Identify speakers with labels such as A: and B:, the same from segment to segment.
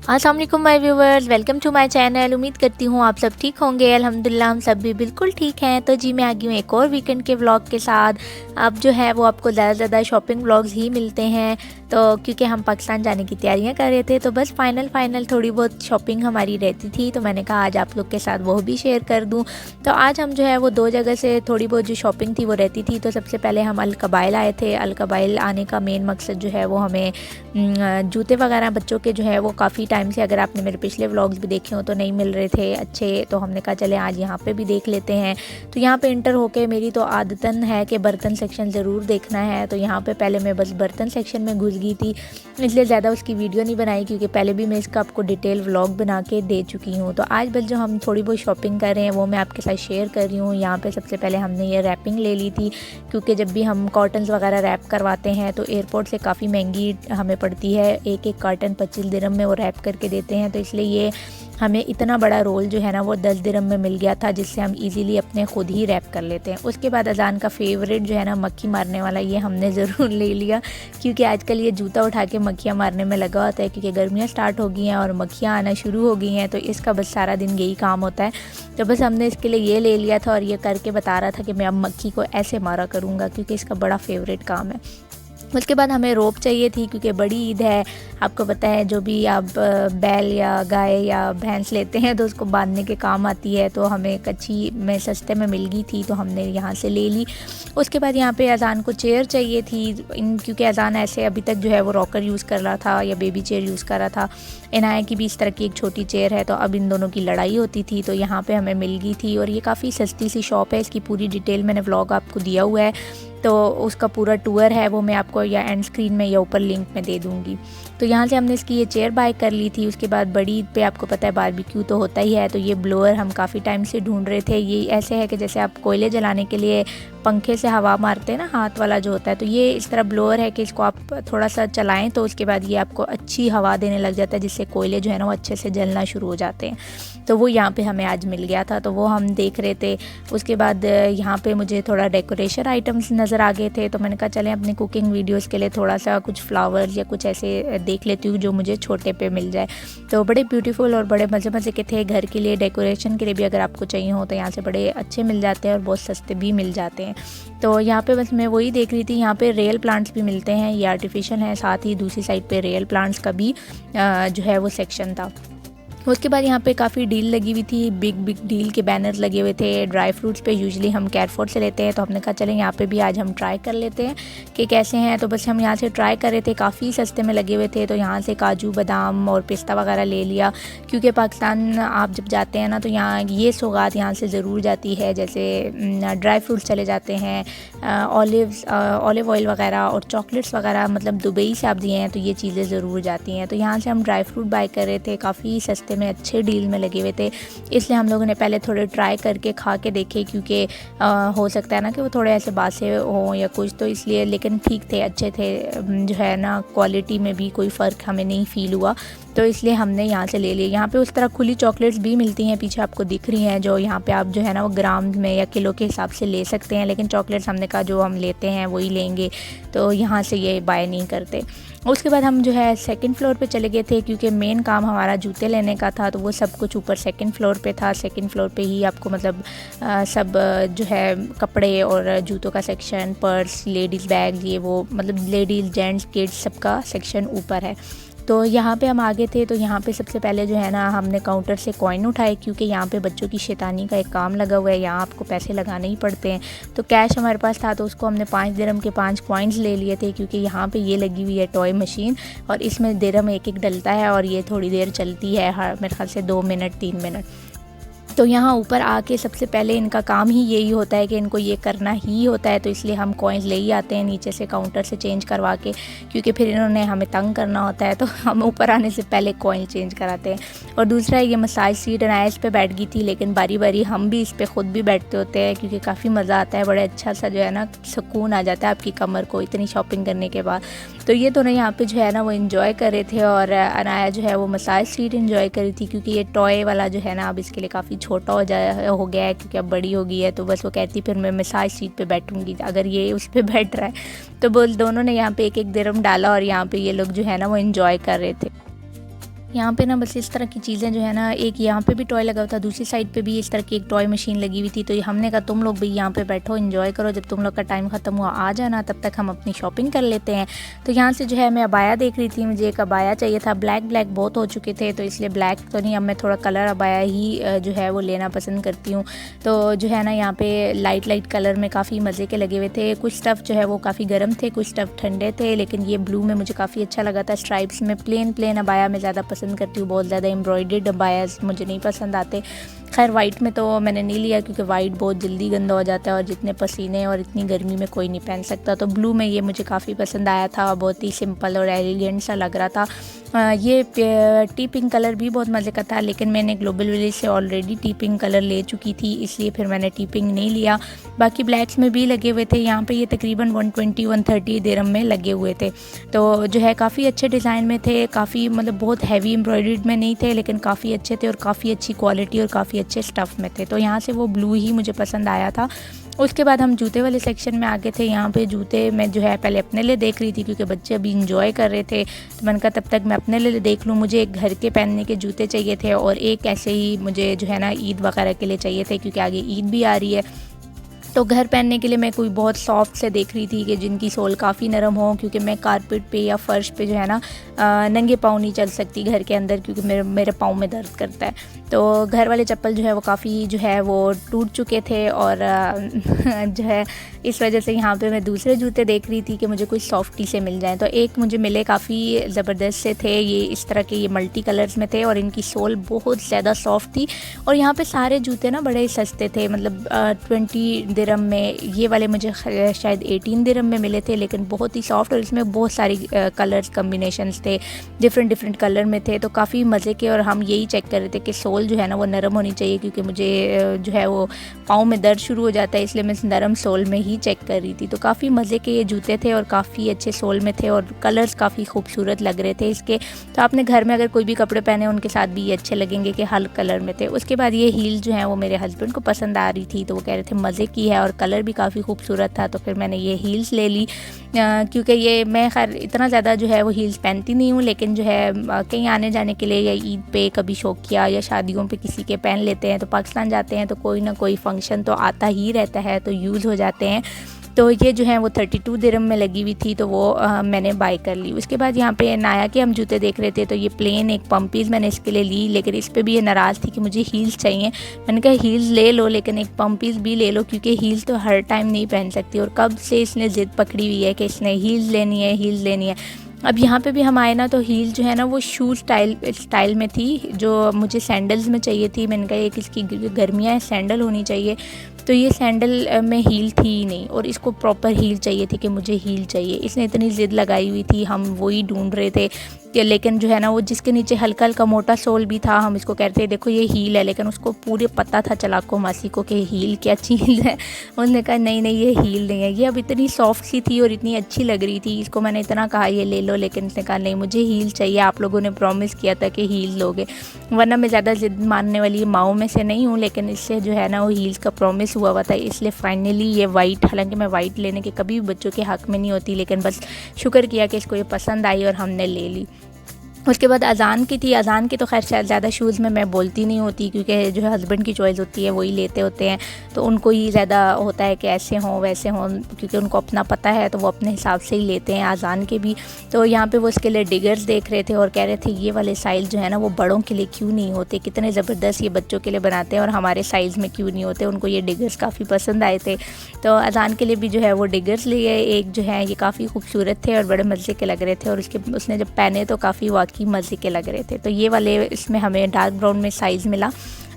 A: अस्सलाम वालेकुम my viewers, welcome to my channel. उम्मीद करती हूँ आप सब ठीक होंगे। अल्हम्दुलिल्लाह हम सब भी बिल्कुल ठीक हैं। तो जी मैं आ गई हूँ एक और वीकेंड के व्लॉग के साथ। अब जो है वो आपको ज़्यादा से ज़्यादा शॉपिंग व्लॉग्स ही मिलते हैं, तो क्योंकि हम पाकिस्तान जाने की तैयारियां कर रहे थे, तो बस फाइनल थोड़ी बहुत शॉपिंग हमारी रहती थी, तो मैंने कहा आज आप लोग के साथ वो भी शेयर कर दूँ। तो आज हम जो है वो दो जगह से थोड़ी बहुत जो शॉपिंग थी वो रहती थी। तो सबसे पहले हम अल कबाइल आए थे। अल कबाइल आने का मेन मकसद जो है वो हमें जूते वगैरह बच्चों के जो है वो काफ़ी टाइम से, अगर आपने मेरे पिछले व्लॉग्स भी देखे हो तो नहीं मिल रहे थे अच्छे, तो हमने कहा चले आज यहाँ पे भी देख लेते हैं। तो यहाँ पे इंटर होके मेरी तो आदतन है कि बर्तन सेक्शन ज़रूर देखना है। तो यहाँ पे पहले मैं बस बर्तन सेक्शन में घुस गई थी, इसलिए ज़्यादा उसकी वीडियो नहीं बनाई, क्योंकि पहले भी मैं इसका आपको डिटेल व्लॉग बना के दे चुकी हूँ। तो आज बस जो हम थोड़ी बहुत शॉपिंग कर रहे हैं वो मैं आपके साथ शेयर कर रही हूँ। यहाँ पर सबसे पहले हमने ये रैपिंग ले ली थी, क्योंकि जब भी हम कॉटन्स वगैरह रैप करवाते हैं तो एयरपोर्ट से काफ़ी महंगी हमें पड़ती है। एक कार्टन 25 दिरहम में वो रैप करके देते हैं, तो इसलिए ये हमें इतना बड़ा रोल जो है ना वो 10 दिरहम में मिल गया था, जिससे हम इजीली अपने खुद ही रैप कर लेते हैं। उसके बाद अजान का फेवरेट जो है ना मक्खी मारने वाला, ये हमने ज़रूर ले लिया, क्योंकि आजकल ये जूता उठा के मक्खियाँ मारने में लगा होता है, क्योंकि गर्मियाँ स्टार्ट हो गई हैं और मक्खियाँ आना शुरू हो गई हैं, तो इसका बस सारा दिन यही काम होता है। तो बस हमने इसके लिए ये ले लिया था, और ये करके बता रहा था कि मैं अब मक्खी को ऐसे मारा करूँगा, क्योंकि इसका बड़ा फेवरेट काम है। उसके बाद हमें रोप चाहिए थी, क्योंकि बड़ी ईद है, आपको पता है जो भी आप बैल या गाय या भैंस लेते हैं तो उसको बांधने के काम आती है। तो हमें कच्ची में सस्ते में मिल गई थी, तो हमने यहाँ से ले ली। उसके बाद यहाँ पे अजान को चेयर चाहिए थी, क्योंकि अजान ऐसे अभी तक जो है वो रॉकर यूज़ कर रहा था या बेबी चेयर यूज़ कर रहा था। इनाया की भी इस तरह की एक छोटी चेयर है, तो अब इन दोनों की लड़ाई होती थी, तो यहाँ पर हमें मिल गई थी। और ये काफ़ी सस्ती सी शॉप है, इसकी पूरी डिटेल मैंने व्लॉग आपको दिया हुआ है, तो उसका पूरा टूर है वो मैं आपको या एंड स्क्रीन में या ऊपर लिंक में दे दूँगी। तो यहाँ से हमने इसकी ये चेयर बाय कर ली थी। उसके बाद बड़ी ईद पे आपको पता है बारबेक्यू तो होता ही है, तो ये ब्लोअर हम काफ़ी टाइम से ढूंढ रहे थे। ये ऐसे है कि जैसे आप कोयले जलाने के लिए पंखे से हवा मारते हैं ना, हाथ वाला जो होता है, तो ये इस तरह ब्लोअर है कि इसको आप थोड़ा सा चलाएं तो उसके बाद ये आपको अच्छी हवा देने लग जाता है, जिससे कोयले जो है ना वो अच्छे से जलना शुरू हो जाते हैं। तो वो यहाँ पे हमें आज मिल गया था, तो वो हम देख रहे थे। उसके बाद यहाँ पे मुझे थोड़ा डेकोरेशन आइटम्स नज़र आ गए थे, तो मैंने कहा चलें अपनी कुकिंग वीडियोस के लिए थोड़ा सा कुछ फ्लावर्स या कुछ ऐसे देख लेती हूँ जो मुझे छोटे पे मिल जाए। तो बड़े ब्यूटीफुल और बड़े मज़े के थे। घर के लिए डेकोरेशन के लिए भी अगर आपको चाहिए हो तो यहाँ से बड़े अच्छे मिल जाते हैं और बहुत सस्ते भी मिल जाते हैं। तो यहाँ पे बस मैं वही देख रही थी। यहाँ पे रियल प्लांट्स भी मिलते हैं, ये आर्टिफिशियल हैं, साथ ही दूसरी साइड पे रियल प्लांट्स का भी जो है वो सेक्शन था। उसके बाद यहाँ पे काफ़ी डील लगी हुई थी, बिग डील के बैनर लगे हुए थे। ड्राई फ्रूट्स पे यूजुअली हम कैरफोर्ट से लेते हैं, तो हमने कहा चलें यहाँ पे भी आज हम ट्राई कर लेते हैं कि कैसे हैं। तो बस हम यहाँ से ट्राई कर रहे थे, काफ़ी सस्ते में लगे हुए थे, तो यहाँ से काजू बादाम और पिस्ता वगैरह ले लिया, क्योंकि पाकिस्तान आप जब जाते हैं ना तो यहाँ ये सौगात यहाँ से ज़रूर जाती है। जैसे ड्राई फ्रूट्स चले जाते हैं, ऑलिव ऑयल वगैरह और चॉकलेट्स वगैरह, मतलब दुबई से आप दिए हैं तो ये चीज़ें ज़रूर जाती हैं। तो यहाँ से हम ड्राई फ्रूट बाय कर रहे थे, काफ़ी सस्ते में अच्छे डील में लगे हुए थे, इसलिए हम लोगों ने पहले थोड़े ट्राई करके खा के देखे, क्योंकि हो सकता है ना कि वो थोड़े ऐसे बासे हों या कुछ, तो इसलिए। लेकिन ठीक थे, अच्छे थे, जो है ना क्वालिटी में भी कोई फ़र्क हमें नहीं फ़ील हुआ, तो इसलिए हमने यहाँ से ले लिए। यहाँ पे उस तरह खुली चॉकलेट्स भी मिलती हैं, पीछे आपको दिख रही हैं, जो यहाँ पे आप जो है ना वो ग्राम में या किलो के हिसाब से ले सकते हैं, लेकिन चॉकलेट्स हमने कहा जो हम लेते हैं वही लेंगे, तो यहाँ से ये बाय नहीं करते। उसके बाद हम जो है सेकंड फ्लोर पे चले गए थे, क्योंकि मेन काम हमारा जूते लेने का था, तो वो सब कुछ ऊपर सेकंड फ्लोर पे था। सेकंड फ्लोर पे ही आपको मतलब सब जो है कपड़े और जूतों का सेक्शन, पर्स, लेडीज़ बैग, ये वो मतलब लेडीज़ जेंट्स किड्स सबका सेक्शन ऊपर है। तो यहाँ पे हम आगे थे, तो यहाँ पे सबसे पहले जो है ना हमने काउंटर से कॉइन उठाए, क्योंकि यहाँ पे बच्चों की शैतानी का एक काम लगा हुआ है, यहाँ आपको पैसे लगाने ही पड़ते हैं। तो कैश हमारे पास था, तो उसको हमने 5 दिरहम के 5 कॉइन्स ले लिए थे, क्योंकि यहाँ पे ये लगी हुई है टॉय मशीन, और इसमें दिरहम एक डलता है, और ये थोड़ी देर चलती है, हर मेरे ख्याल से 2 मिनट 3 मिनट। तो यहाँ ऊपर आके सबसे पहले इनका काम ही यही होता है कि इनको ये करना ही होता है, तो इसलिए हम कॉइन्स ले ही आते हैं नीचे से काउंटर से चेंज करवा के, क्योंकि फिर इन्होंने हमें तंग करना होता है, तो हम ऊपर आने से पहले कॉइन चेंज कराते हैं। और दूसरा ये मसाज सीट अनाया इस पर बैठ गई थी, लेकिन बारी बारी हम भी इस पर ख़ुद भी बैठते होते हैं, क्योंकि काफ़ी मज़ा आता है, बड़े अच्छा सा जो है ना सुकून आ जाता है आपकी कमर को इतनी शॉपिंग करने के बाद। तो ये दोनों यहाँ पे जो है ना वो इन्जॉय कर रहे थे, और अनाया जो है वो मसाज सीट इन्जॉय कर रही थी, क्योंकि ये टॉय वाला जो है ना अब इसके लिए काफ़ी छोटा हो गया है, क्योंकि अब बड़ी हो गई है। तो बस वो कहती फिर मैं मसाज सीट पे बैठूंगी अगर ये उस पर बैठ रहा है। तो बोल दोनों ने यहाँ पे 1-1 दिरहम डाला, और यहाँ पे ये लोग जो है ना वो इन्जॉय कर रहे थे। यहाँ पे ना बस इस तरह की चीज़ें जो है ना, एक यहाँ पे भी टॉय लगा हुआ था, दूसरी साइड पे भी इस तरह की एक टॉय मशीन लगी हुई थी। तो हमने कहा तुम लोग भी यहाँ पे बैठो, एंजॉय करो, जब तुम लोग का टाइम ख़त्म हुआ आ जाना, तब तक हम अपनी शॉपिंग कर लेते हैं। तो यहाँ से जो है मैं अबाया देख रही थी, मुझे एक अबाया चाहिए था। ब्लैक बहुत हो चुके थे, तो इसलिए ब्लैक तो नहीं, अब मैं थोड़ा कलर अबाया ही जो है वो लेना पसंद करती हूँ। तो जो है ना यहाँ पे लाइट कलर में काफ़ी मज़े के लगे हुए थे। कुछ स्टफ़ जो है वो काफ़ी गर्म थे, कुछ स्टफ़ ठंडे थे, लेकिन ये ब्लू में मुझे काफ़ी अच्छा लगा था। स्ट्राइप्स में प्लेन अबाया मैं ज़्यादा पसंद करती हूँ, बहुत ज़्यादा एम्ब्रॉयडर्ड अबायास मुझे नहीं पसंद आते। खैर वाइट में तो मैंने नहीं लिया क्योंकि वाइट बहुत जल्दी गंदा हो जाता है और जितने पसीने और इतनी गर्मी में कोई नहीं पहन सकता। तो ब्लू में ये मुझे काफ़ी पसंद आया था, बहुत ही सिंपल और एलिगेंट सा लग रहा था। ये टी पिंक कलर भी बहुत मज़े का था, लेकिन मैंने ग्लोबल विलेज से ऑलरेडी टी पिंक कलर ले चुकी थी, इसलिए फिर मैंने टी पिंक नहीं लिया। बाकी ब्लैक्स में भी लगे हुए थे, यहाँ पे ये तकरीबन 120-130 दिरहम में लगे हुए थे। तो जो है काफ़ी अच्छे डिज़ाइन में थे, काफ़ी मतलब बहुत हैवी एम्ब्रॉयडर्ड में नहीं थे, लेकिन काफ़ी अच्छे थे और काफ़ी अच्छी क्वालिटी और काफ़ी अच्छे स्टफ़ में थे। तो यहाँ से वो ब्लू ही मुझे पसंद आया था। उसके बाद हम जूते वाले सेक्शन में आ गए थे। यहाँ पे जूते मैं जो है पहले अपने लिए देख रही थी क्योंकि बच्चे अभी इंजॉय कर रहे थे, तो मैंने कहा तब तक मैं अपने लिए देख लूँ। मुझे एक घर के पहनने के जूते चाहिए थे और एक ऐसे ही मुझे जो है ना ईद वगैरह के लिए चाहिए थे, क्योंकि आगे ईद भी आ रही है। तो घर पहनने के लिए मैं कोई बहुत सॉफ्ट से देख रही थी कि जिनकी सोल काफ़ी नरम हो, क्योंकि मैं कारपेट पे या फर्श पे जो है ना नंगे पाँव नहीं चल सकती घर के अंदर, क्योंकि मेरे पाँव में दर्द करता है। तो घर वाले चप्पल जो है वो काफ़ी जो है वो टूट चुके थे और जो है इस वजह से यहाँ पे मैं दूसरे जूते देख रही थी कि मुझे कुछ सॉफ्टी से मिल जाए। तो एक मुझे मिले, काफ़ी ज़बरदस्त से थे, ये इस तरह के, ये मल्टी कलर्स में थे और इनकी सोल बहुत ज़्यादा सॉफ्ट थी। और यहाँ पे सारे जूते ना बड़े सस्ते थे, मतलब 20 दिरहम में। ये वाले मुझे शायद 18 दिरहम में मिले थे, लेकिन बहुत ही सॉफ्ट और इसमें बहुत सारी कलर्स कम्बिनेशंस थे, डिफरेंट कलर में थे। तो काफ़ी मज़े के, और हम यही चेक कर रहे थे कि सोल जो है ना वो नरम होनी चाहिए, क्योंकि मुझे जो है वो पाँव में दर्द शुरू हो जाता है, इसलिए मैं इस नरम सोल में ही चेक कर रही थी। तो काफ़ी मज़े के ये जूते थे और काफ़ी अच्छे सोल में थे और कलर्स काफ़ी खूबसूरत लग रहे थे इसके। तो आपने घर में अगर कोई भी कपड़े पहने उनके साथ भी ये अच्छे लगेंगे कि हर कलर में थे। उसके बाद ये हील जो है वो मेरे हस्बैंड को पसंद आ रही थी, तो वो कह रहे थे मज़े की है और कलर भी काफ़ी खूबसूरत था। तो फिर मैंने ये हील्स ले ली, क्योंकि ये मैं खैर इतना ज़्यादा जो है वो हील्स पहनती नहीं हूँ, लेकिन जो है कहीं आने जाने के लिए या ईद पे कभी शौक किया या शादियों पे किसी के पहन लेते हैं। तो पाकिस्तान जाते हैं तो कोई ना कोई फंक्शन तो आता ही रहता है, तो यूज़ हो जाते हैं। तो ये जो है वो 32 दिरहम में लगी हुई थी, तो वो मैंने बाय कर ली। उसके बाद यहाँ पे नाया के हम जूते देख रहे थे, तो ये प्लेन एक पम्पीज़ मैंने इसके लिए ली, लेकिन इस पर भी ये नाराज़ थी कि मुझे हील्स चाहिए। मैंने कहा हील्स ले लो, लेकिन एक पम्पीज़ भी ले लो, क्योंकि हील्स तो हर टाइम नहीं पहन सकती। और कब से इसने ज़िद पकड़ी हुई है कि इसने हील्स लेनी है। अब यहाँ पे भी हम आए ना, तो हील जो है ना वो शू स्टाइल में थी, जो मुझे सैंडल्स में चाहिए थी। मैंने कहा एक इसकी गर्मियाँ है, सैंडल होनी चाहिए, तो ये सैंडल में हील थी ही नहीं, और इसको प्रॉपर हील चाहिए थी कि मुझे हील चाहिए। इसने इतनी ज़िद लगाई हुई थी, हम वही ढूंढ रहे थे कि, लेकिन जो है ना वो जिसके नीचे हल्का मोटा सोल भी था, हम इसको कहते थे देखो ये हील है, लेकिन उसको पूरे पता था चलाको मासी को कि हील क्या चीज़ है। उसने कहा नहीं ये हील नहीं है। ये अब इतनी सॉफ्ट सी थी और इतनी अच्छी लग रही थी, इसको मैंने इतना कहा ये ले लो, लेकिन उसने कहा नहीं मुझे हील चाहिए, आप लोगों ने प्रॉमिस किया था कि हील लोगे। वरना मैं ज़्यादा ज़िद मानने वाली माओ में से नहीं हूँ, लेकिन इससे जो है ना वो हील्स का प्रॉमिस हुआ था, इसलिए फाइनली ये वाइट, हालांकि मैं वाइट लेने के कभी भी बच्चों के हक़ में नहीं होती, लेकिन बस शुक्र किया कि इसको ये पसंद आई और हमने ले ली। उसके बाद अज़ान की थी। अज़ान की तो खैर शायद ज़्यादा शूज़ में मैं बोलती नहीं होती, क्योंकि जो है हस्बैंड की चॉइस होती है वही लेते होते हैं, तो उनको ही ज़्यादा होता है कि ऐसे हों वैसे हों, क्योंकि उनको अपना पता है, तो वो अपने हिसाब से ही लेते हैं अज़ान के भी। तो यहाँ पे वो उसके लिए डिगर्स देख रहे थे और कह रहे थे ये वाले साइज़ जो है ना वो बड़ों के लिए क्यों नहीं होते, कितने ज़बरदस्त ये बच्चों के लिए बनाते हैं और हमारे साइज़ में क्यों नहीं होते। उनको ये डिगर्स काफ़ी पसंद आए थे, तो अज़ान के लिए भी जो है वो डिगर्स लिए। एक जो है ये काफ़ी खूबसूरत थे और बड़े मज़े के लग रहे थे, और उसने जब पहने तो काफ़ी वाकई मज़े के लग रहे थे। तो ये वाले इसमें हमें डार्क ब्राउन में साइज़ मिला,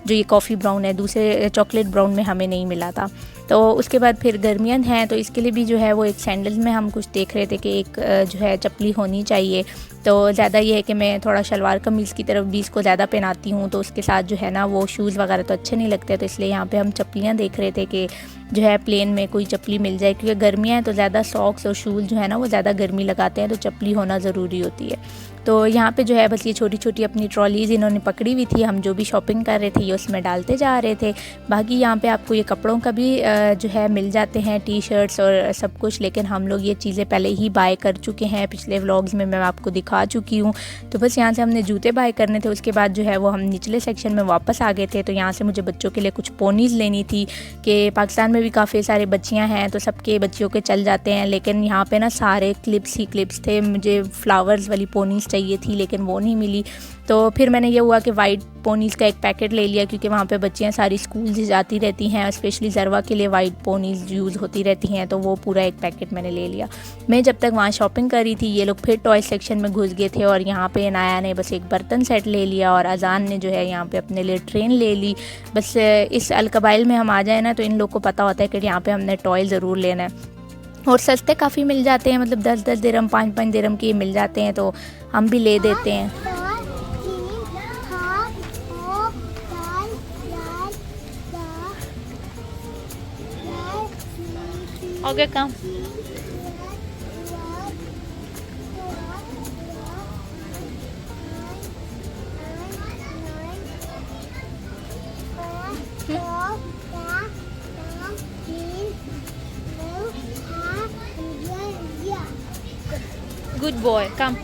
A: जो ये कॉफ़ी ब्राउन है, दूसरे चॉकलेट ब्राउन में हमें नहीं मिला था। तो उसके बाद फिर गर्मियन है, तो इसके लिए भी जो है वो एक सैंडल्स में हम कुछ देख रहे थे कि एक जो है चप्पली होनी चाहिए। तो ज़्यादा ये है कि मैं थोड़ा शलवार कमीज़ की तरफ भी इसको ज़्यादा पहनाती हूँ, तो उसके साथ जो है ना वो शूज़ वगैरह तो अच्छे नहीं लगते, तो इसलिए यहाँ पे हम चप्पलियाँ देख रहे थे कि जो है प्लेन में कोई चप्पली मिल जाए, क्योंकि गर्मियाँ हैं तो ज़्यादा सॉक्स और शूज़ जो है ना वो ज़्यादा गर्मी लगाते हैं, तो चप्पली होना ज़रूरी होती है। तो यहाँ पे जो है बस ये छोटी छोटी अपनी ट्रॉलीज़ इन्होंने पकड़ी हुई थी, हम जो भी शॉपिंग कर रहे थे ये उसमें डालते जा रहे थे। बाकी यहाँ पे आपको ये कपड़ों का भी जो है मिल जाते हैं, टी शर्ट्स और सब कुछ, लेकिन हम लोग ये चीज़ें पहले ही बाय कर चुके हैं, पिछले व्लॉग्स में मैं आपको दिखा चुकी हूँ। तो बस यहाँ से हमने जूते बाय करने थे, उसके बाद जो है वो हम निचले सेक्शन में वापस आ गए थे। तो यहाँ से मुझे बच्चों के लिए कुछ पोनीज़ लेनी थी कि पाकिस्तान में भी काफ़ी सारे बच्चियाँ हैं तो सबके बच्चियों के चल जाते हैं, लेकिन यहाँ पे ना सारे क्लिप्स ही क्लिप्स थे। मुझे फ्लावर्स वाली पोनीज़ चाहिए थी लेकिन वो नहीं मिली। तो फिर मैंने ये हुआ कि वाइट पोनीज़ का एक पैकेट ले लिया, क्योंकि वहाँ पे बच्चियाँ सारी स्कूल से जाती रहती हैं, स्पेशली ज़रवा के लिए वाइट पोनीज़ यूज़ होती रहती हैं, तो वो पूरा एक पैकेट मैंने ले लिया। मैं जब तक वहाँ शॉपिंग कर रही थी ये लोग फिर टॉय सेक्शन में घुस गए थे और यहाँ पे नाया ने बस एक बर्तन सेट ले लिया और अजान ने जो है यहाँ पे अपने लिए ट्रेन ले ली। बस इस अलकबाइल में हम आ जाए ना तो इन लोग को पता होता है कि यहाँ पर हमने टॉय ज़रूर लेना है, और सस्ते काफ़ी मिल जाते हैं, मतलब 10-10 दिरहम 5-5 दिरहम के मिल जाते हैं, तो हम भी ले देते हैं। हो गया काम। गुड बॉय कम।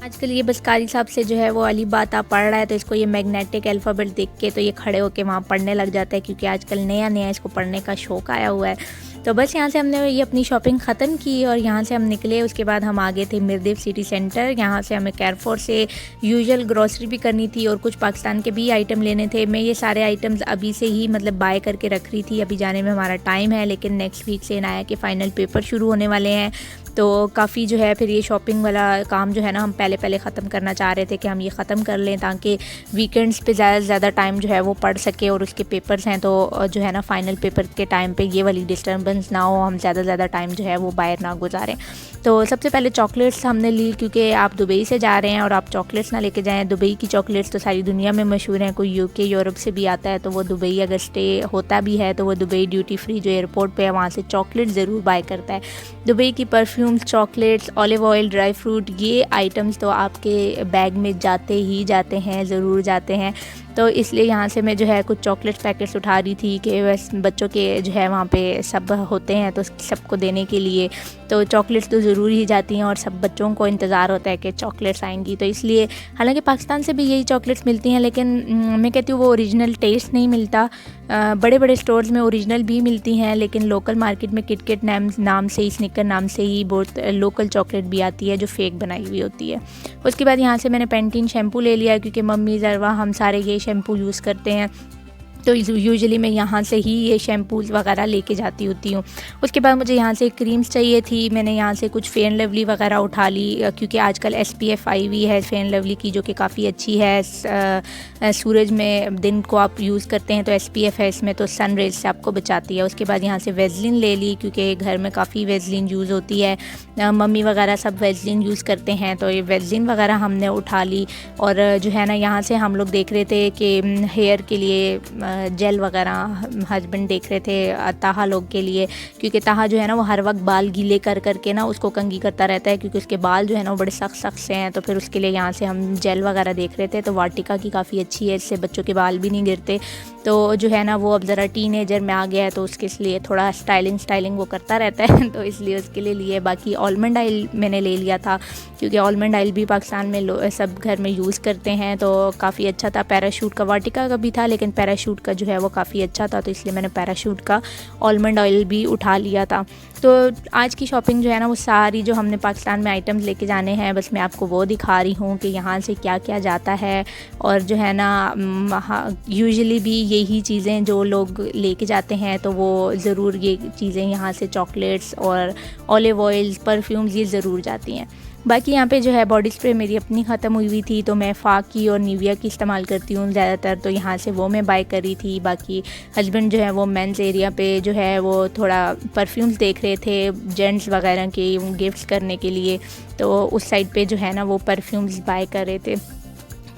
A: आजकल ये बस कारी साहब से जो है वो अली बात आप पढ़ रहा है, तो इसको ये मैग्नेटिक अल्फ़ाबेट देख के तो ये खड़े होके वहाँ पढ़ने लग जाता है, क्योंकि आजकल नया नया इसको पढ़ने का शौक़ आया हुआ है। तो बस यहाँ से हमने ये अपनी शॉपिंग ख़त्म की और यहाँ से हम निकले। उसके बाद हम आ गए थे मिर्देव सिटी सेंटर। यहाँ से हमें कैरफोर से यूजुअल ग्रॉसरी भी करनी थी और कुछ पाकिस्तान के भी आइटम लेने थे। मैं ये सारे आइटम्स अभी से ही मतलब बाय करके रख रही थी, अभी जाने में हमारा टाइम है, लेकिन नेक्स्ट वीक से नाया के फ़ाइनल पेपर शुरू होने वाले हैं, तो काफ़ी जो है फिर ये शॉपिंग वाला काम जो है ना हम पहले ख़त्म करना चाह रहे थे कि हम ये ख़त्म कर लें ताकि वीकेंड्स पे ज़्यादा से ज़्यादा टाइम जो है वो पढ़ सके, और उसके पेपर्स हैं तो जो है ना फ़ाइनल पेपर के टाइम पे ये वाली डिस्टर्बेंस ना हो, हम ज़्यादा टाइम जो है वो बाहर ना गुजारें। तो सबसे पहले चॉकलेट्स हमने ली, क्योंकि आप दुबई से जा रहे हैं और आप चॉकलेट्स ना लेके जाएँ। दुबई की चॉकलेट्स तो सारी दुनिया में मशहूर हैं, कोई यूके यूरोप से भी आता है तो वो दुबई अगर स्टे होता भी है तो वो दुबई ड्यूटी फ्री जो एयरपोर्ट पे है वहाँ से चॉकलेट ज़रूर बाय करता है। दुबई की perfumes, chocolates, olive oil, dry fruit, ये आइटम्स तो आपके बैग में जाते ही जाते हैं, ज़रूर जाते हैं। तो इसलिए यहाँ से मैं जो है कुछ चॉकलेट पैकेट्स उठा रही थी कि बस बच्चों के जो है वहाँ पे सब होते हैं तो सबको देने के लिए तो चॉकलेट्स तो ज़रूर ही जाती हैं और सब बच्चों को इंतज़ार होता है कि चॉकलेट्स आएंगी, तो इसलिए हालांकि पाकिस्तान से भी यही चॉकलेट्स मिलती हैं, लेकिन मैं कहती हूँ वो ओरिजिनल टेस्ट नहीं मिलता। बड़े बड़े स्टोर्स में ओरिजिनल भी मिलती हैं, लेकिन लोकल मार्केट में किटकैट नाम से ही, स्निकर नाम से ही बहुत लोकल चॉकलेट भी आती है जो फेक बनाई हुई होती है। उसके बाद यहाँ से मैंने पेंटीन शैम्पू ले लिया, क्योंकि मम्मी ज़रवा हम सारे ये शैम्पू यूज़ करते हैं, तो यूजुअली मैं यहाँ से ही ये शैम्पूज़ वगैरह लेके जाती होती हूँ। उसके बाद मुझे यहाँ से क्रीम्स चाहिए थी, मैंने यहाँ से कुछ फेयर लवली वगैरह उठा ली, क्योंकि आजकल SPF आई हुई है फेयर लवली की जो कि काफ़ी अच्छी है। सूरज में दिन को आप यूज़ करते हैं तो SPF है इसमें, तो सन रेज से आपको बचाती है। उसके बाद यहाँ से वेज़लिन ले ली, क्योंकि घर में काफ़ी वेज़लिन यूज़ होती है, मम्मी वगैरह सब वेज़लिन यूज़ करते हैं, तो ये वेज़लिन वगैरह हमने उठा ली। और जो है ना यहाँ से हम लोग देख रहे थे कि हेयर के लिए जेल वगैरह हस्बैंड देख रहे थे ताहा लोग के लिए, क्योंकि ताहा जो है ना वो हर वक्त बाल गीले कर करके ना उसको कंघी करता रहता है, क्योंकि उसके बाल जो है ना वो बड़े सख्त से हैं, तो फिर उसके लिए यहाँ से हम जेल वगैरह देख रहे थे। तो वाटिका की काफ़ी अच्छी है, इससे बच्चों के बाल भी नहीं गिरते। तो जो है ना वो अब ज़रा टीनेजर में आ गया है तो उसके लिए थोड़ा स्टाइलिंग वो करता रहता है तो इसलिए उसके लिए लिए। बाकी आलमंड ऑयल मैंने ले लिया था, क्योंकि आलमंड ऑयल भी पाकिस्तान में सब घर में यूज़ करते हैं, तो काफ़ी अच्छा था। पैराशूट का, वाटिका का भी था, लेकिन पैराशूट का जो है वो काफ़ी अच्छा था, तो इसलिए मैंने पैराशूट का आलमंड ऑयल भी उठा लिया था। तो आज की शॉपिंग जो है ना वो सारी जो हमने पाकिस्तान में आइटम्स लेके जाने हैं, बस मैं आपको वो दिखा रही हूँ कि यहाँ से क्या क्या जाता है। और जो है ना यूजुअली भी यही चीज़ें जो लोग लेके जाते हैं तो वो ज़रूर ये चीज़ें यहाँ से चॉकलेट्स और ऑलिव ऑयल्स, परफ्यूम्स ये ज़रूर जाती हैं। बाकी यहाँ पे जो है बॉडी स्प्रे मेरी अपनी ख़त्म हुई थी, तो मैं फाक की और निविया की इस्तेमाल करती हूँ ज़्यादातर, तो यहाँ से वो मैं बाय करी थी। बाकी हस्बैंड जो है वो मेंस एरिया पे जो है वो थोड़ा परफ्यूम्स देख रहे थे जेंट्स वगैरह के गिफ्ट्स करने के लिए, तो उस साइड पे जो है ना वो परफ्यूम्स बाय कर रहे थे।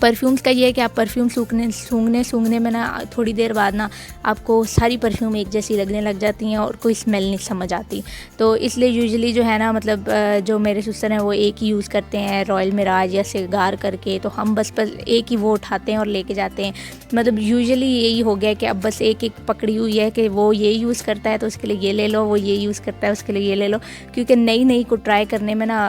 A: परफ्यूम्स का ये है कि आप परफ्यूम सूंघने में ना थोड़ी देर बाद ना आपको सारी परफ्यूम एक जैसी लगने लग जाती हैं और कोई स्मेल नहीं समझ आती। तो इसलिए यूजुअली जो है ना मतलब जो मेरे सिस्टर हैं वो एक ही यूज़ करते हैं, रॉयल मिराज या सिगार करके। तो हम बस एक ही वो उठाते हैं और लेके जाते हैं। मतलब यूजुअली यही हो गया कि अब बस एक एक पकड़ी हुई है कि वो ये यूज़ करता है तो उसके लिए ये ले लो, वो ये यूज़ करता है उसके लिए ये ले लो। क्योंकि नई को ट्राई करने में ना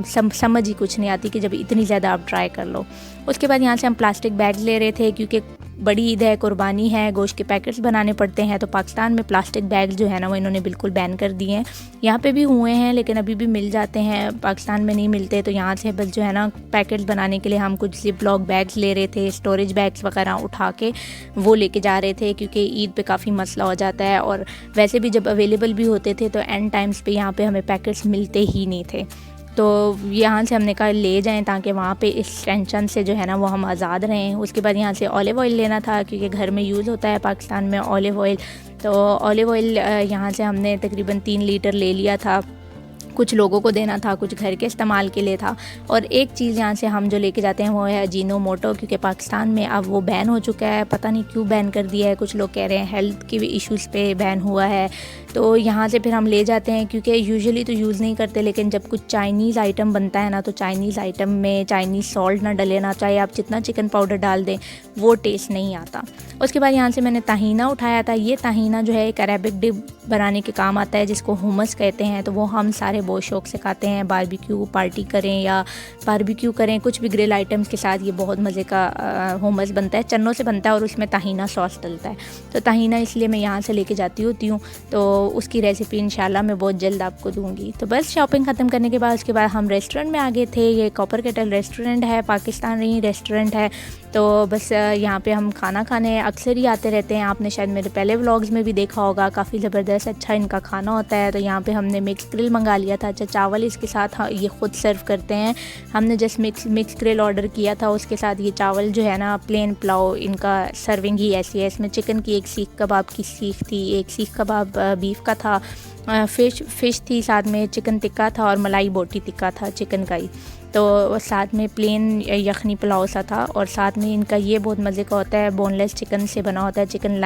A: समझ ही कुछ नहीं आती कि जब इतनी ज़्यादा आप ट्राई कर लो। उसके बाद यहाँ से हम प्लास्टिक बैग ले रहे थे क्योंकि बड़ी ईद है, कुर्बानी है, गोश्त के पैकेट्स बनाने पड़ते हैं। तो पाकिस्तान में प्लास्टिक बैग जो है ना वो इन्होंने बिल्कुल बैन कर दिए हैं। यहाँ पे भी हुए हैं लेकिन अभी भी मिल जाते हैं, पाकिस्तान में नहीं मिलते। तो यहाँ से बस जो है ना पैकेट्स बनाने के लिए हम कुछ ज़िप-लॉक बैग्स ले रहे थे, स्टोरेज बैग्स वगैरह उठा के वो लेके जा रहे थे क्योंकि ईद पे काफ़ी मसला हो जाता है। और वैसे भी जब अवेलेबल भी होते थे तो एंड टाइम्स पे यहाँ पे हमें पैकेट्स मिलते ही नहीं थे। तो यहाँ से हमने कहा ले जाएं ताकि वहाँ पे इस टेंशन से जो है ना वो हम आज़ाद रहें। उसके बाद यहाँ से ऑलिव ऑयल लेना था क्योंकि घर में यूज़ होता है पाकिस्तान में ऑलिव ऑयल। तो ऑलिव ऑयल यहाँ से हमने तकरीबन 3 लीटर ले लिया था। कुछ लोगों को देना था, कुछ घर के इस्तेमाल के लिए था। और एक चीज़ यहाँ से हम जो लेके जाते हैं वो है अजीनोमोटो, क्योंकि पाकिस्तान में अब वो बैन हो चुका है। पता नहीं क्यों बैन कर दिया है, कुछ लोग कह रहे हैं हेल्थ के इश्यूज़ पे बैन हुआ है। तो यहाँ से फिर हम ले जाते हैं क्योंकि यूजुअली तो यूज़ नहीं करते, लेकिन जब कुछ चाइनीज़ आइटम बनता है ना तो चाइनीज़ आइटम में चाइनीज़ सॉल्ट ना डले ना, चाहे आप जितना चिकन पाउडर डाल दें वो टेस्ट नहीं आता। उसके बाद यहाँ से मैंने ताहीना उठाया था। ये ताहीना जो है एक अरेबिक डिप बनाने के काम आता है जिसको हुमस कहते हैं। तो वो हम सारे बहुत शौक से खाते हैं, बारबेक्यू पार्टी करें या बारबेक्यू करें, कुछ भी ग्रिल आइटम्स के साथ ये बहुत मज़े का हुमस बनता है। चन्नों से बनता है और उसमें ताहीना सॉस डलता है। तो ताहीना इसलिए मैं यहाँ से लेके जाती होती हूँ, तो उसकी रेसिपी इंशाल्लाह मैं बहुत जल्द आपको दूँगी। तो बस शॉपिंग ख़त्म करने के बाद उसके बाद हम रेस्टोरेंट में आ गए थे। ये कॉपर केटल रेस्टोरेंट है, पाकिस्तानी रेस्टोरेंट है। तो बस यहाँ पे हम खाना खाने अक्सर ही आते रहते हैं। आपने शायद मेरे पहले व्लॉग्स में भी देखा होगा, काफ़ी ज़बरदस्त अच्छा इनका खाना होता है। तो यहाँ पे हमने मिक्स ग्रिल मंगा लिया था। अच्छा चावल इसके साथ ये ख़ुद सर्व करते हैं। हमने जस्ट मिक्स ग्रिल ऑर्डर किया था, उसके साथ ये चावल जो है ना प्लेन पुलाव, इनका सर्विंग ही ऐसी है। इसमें चिकन की एक सीख कबाब की सीख थी, एक सीख कबाब बीफ का था, फ़िश थी, साथ में चिकन टिक्का था और मलाई बोटी टिक्का था चिकन का ही। तो साथ में प्लेन यखनी पुलाव सा था। और साथ में इनका ये बहुत मज़े का होता है, बोनलेस चिकन से बना होता है। चिकन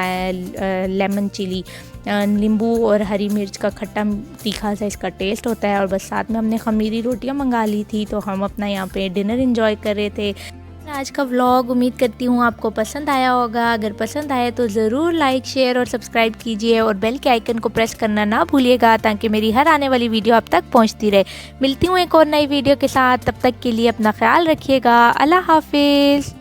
A: लेमन चिली, नींबू और हरी मिर्च का खट्टा तीखा सा इसका टेस्ट होता है। और बस साथ में हमने खमीरी रोटियां मंगा ली थी। तो हम अपना यहाँ पे डिनर एंजॉय कर रहे थे। आज का व्लॉग उम्मीद करती हूँ आपको पसंद आया होगा। अगर पसंद आए तो ज़रूर लाइक शेयर और सब्सक्राइब कीजिए और बेल के आइकन को प्रेस करना ना भूलिएगा ताकि मेरी हर आने वाली वीडियो आप तक पहुँचती रहे। मिलती हूँ एक और नई वीडियो के साथ, तब तक के लिए अपना ख्याल रखिएगा। अल्लाह हाफिज़।